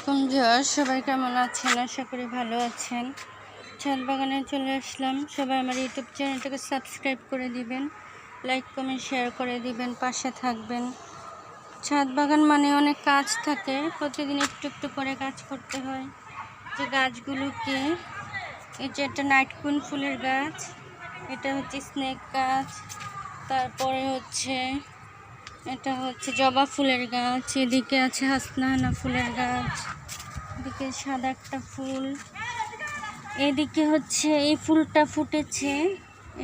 আলাইকুম ভিউয়ার্স, সবাই কেমন আছেন? আশা করি ভালো আছেন। ছাদ বাগানে চলে আসলাম। সবাই আমার ইউটিউব চ্যানেলটাকে সাবস্ক্রাইব করে দিবেন, লাইক কমেন্ট শেয়ার করে দিবেন, পাশে থাকবেন। ছাদ বাগান মানে অনেক কাজ থাকে, প্রতিদিন একটু একটু করে কাজ করতে হয়। যে গাছগুলোকে, এই যে একটা নাইট কুইন ফুলের গাছ, এটা হচ্ছে স্নেক গাছ, তারপরে এটা হচ্ছে জবা ফুলের গাছ, এদিকে আছে হাসনাহানা ফুলের গাছ, এদিকে সাদা একটা ফুল, এদিকে হচ্ছে এই ফুলটা ফুটেছে,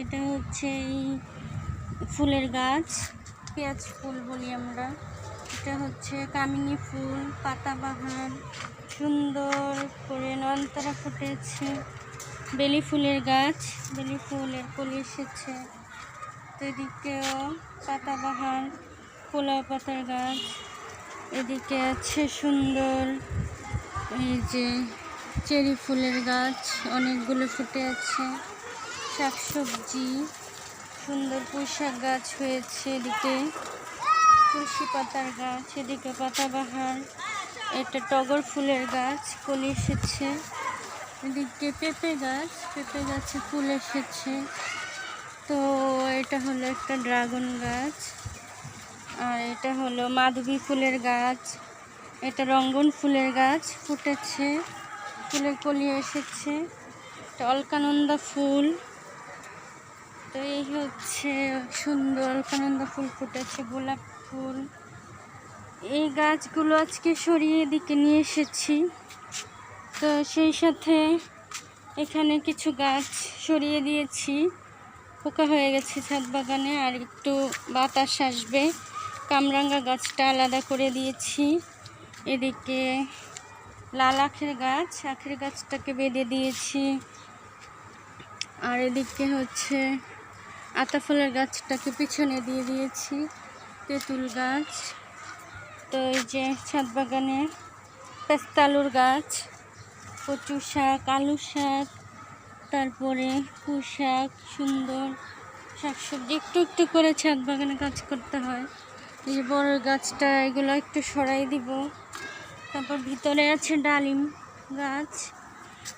এটা হচ্ছে এই ফুলের গাছ, পেঁয়াজ ফুল বলি আমরা। এটা হচ্ছে কামিনী ফুল, পাতাবাহার, সুন্দর করে নয়নতারা ফুটেছে। বেলি ফুলের গাছ, বেলি ফুলের কলি এসেছে। তো এদিকেও পাতাবাহার, পোলাও পাতার গাছ, এদিকে আছে সুন্দর এই যে চেরি ফুলের গাছ, অনেকগুলো ফুটে আছে। শাকসবজি, সুন্দর পুঁইশাক গাছ হয়েছে, এদিকে তুলসী পাতার গাছ, এদিকে পাতাবাহার, এটা টগর ফুলের গাছ, কলি এসেছে। এদিকে পেঁপে গাছে ফুল এসেছে। তো এটা হলো একটা ড্রাগন গাছ, আর এটা হলো মাধবী ফুলের গাছ, এটা রঙ্গন ফুলের গাছ ফুটেছে, ফুলের কলি এসেছে। এটা অলকানন্দা ফুল, তো এই হচ্ছে সুন্দর অলকানন্দা ফুল ফুটেছে। গোলাপ ফুল, এই গাছগুলো আজকে সরিয়ে এদিকে নিয়ে এসেছি। তো সেই সাথে এখানে কিছু গাছ সরিয়ে দিয়েছি, পোকা হয়ে গেছে ছাদ বাগানে, আর একটু বাতাস আসবে। কামরাঙ্গা গাছটা আলাদা করে দিয়েছি। এদিকে লাল আখের গাছটাকে বেঁধে দিয়েছি। আর এদিকে হচ্ছে আতা ফুলের গাছটাকে পিছনে দিয়ে দিয়েছি। তেঁতুল গাছ, তো এই যে ছাদ বাগানে পেস্তা আলুর গাছ, কচু শাক, আলু শাক, তারপরে পুঁই শাক, সুন্দর শাকসবজি, একটু একটু করে ছাদ বাগানে কাজ করতে হয়। এই যে বড় গাছটা, এগুলো একটু সরাই দিব। তারপর ভিতরে আছে ডালিম গাছ।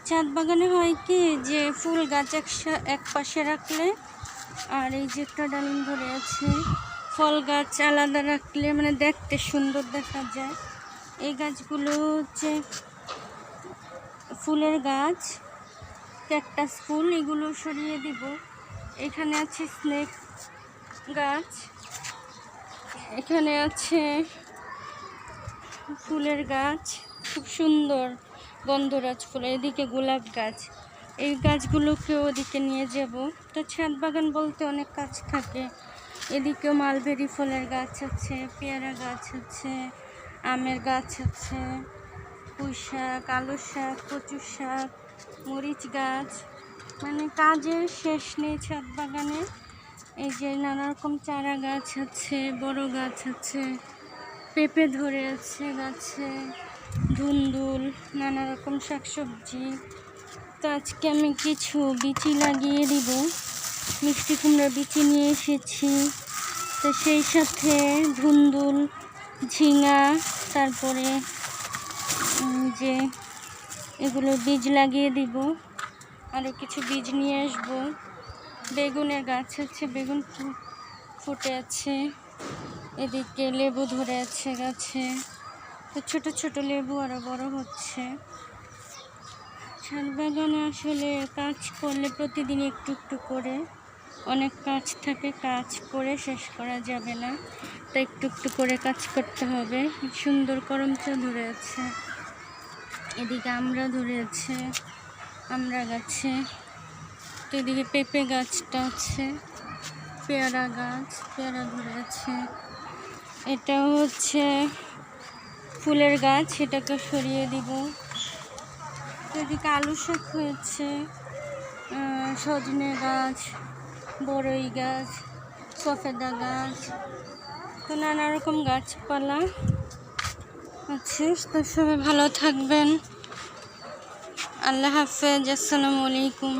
ছাদ বাগানে হয় কি যে ফুল গাছ এক পাশে রাখলে, আর এই যে একটা ডালিম ধরে আছে, ফল গাছ আলাদা রাখলে মানে দেখতে সুন্দর দেখা যায়। এই গাছগুলো হচ্ছে ফুলের গাছ, ক্যাকটাস ফুল, এগুলো সরিয়ে দিব। এখানে আছে স্নেক গাছ, এখানে আছে ফুলের গাছ, খুব সুন্দর গন্ধরাজ ফুল, এদিকে গোলাপ গাছ। এই গাছগুলোকেও ওদিকে নিয়ে যাব। তো ছাদ বাগান বলতে অনেক কাজ থাকে। এদিকেও মালবেরি ফলের গাছ আছে, পেয়ারা গাছ আছে, আমের গাছ আছে, পুঁই শাক, আলু শাক, কচু শাক, মরিচ গাছ, মানে কাজের শেষ নেই ছাদ বাগানে। এই যে নানা রকম চারা গাছ আছে, বড় গাছ আছে, পেঁপে ধরে আছে গাছে, ধুন্দুল, নানা রকম শাকসবজি। তো আজকে আমি কিছু বিচি লাগিয়ে দিব, মিষ্টি কুমড়ার বিচি নিয়ে এসেছি। তো সেই সাথে ধুন্দুল, ঝিঙা, তারপরে যে এগুলো বীজ লাগিয়ে দিব। আরও কিছু বীজ নিয়ে আসবো। বেগুনের গাছ আছে, বেগুন ফুটে আছে। এদিকে লেবু ধরে আছে গাছে, তো ছোট ছোট লেবু আরও বড় হচ্ছে। ছাদ বাগানে আসলে কাজ করলে প্রতিদিন একটু একটু করে অনেক কাজ থাকে, কাজ করে শেষ করা যাবে না, তো একটু একটু করে কাজ করতে হবে। সুন্দর করমচা ধরে আছে, এদিকে আমরা ধরে আছে আমরা গাছে, তো এদিকে পেঁপে গাছটা আছে, পেয়ারা গাছ, পেয়ারা ধরে আছে। এটা হচ্ছে ফুলের গাছ, এটাকে সরিয়ে দিব। তো এদিকে আলু শাক হয়েছে, সজনে গাছ, বড়ই গাছ, সফেদা গাছ, তো নানা রকম গাছপালা আছে। তো সবাই ভালো থাকবেন। আল্লাহ হাফেজ, আসসালামু আলাইকুম।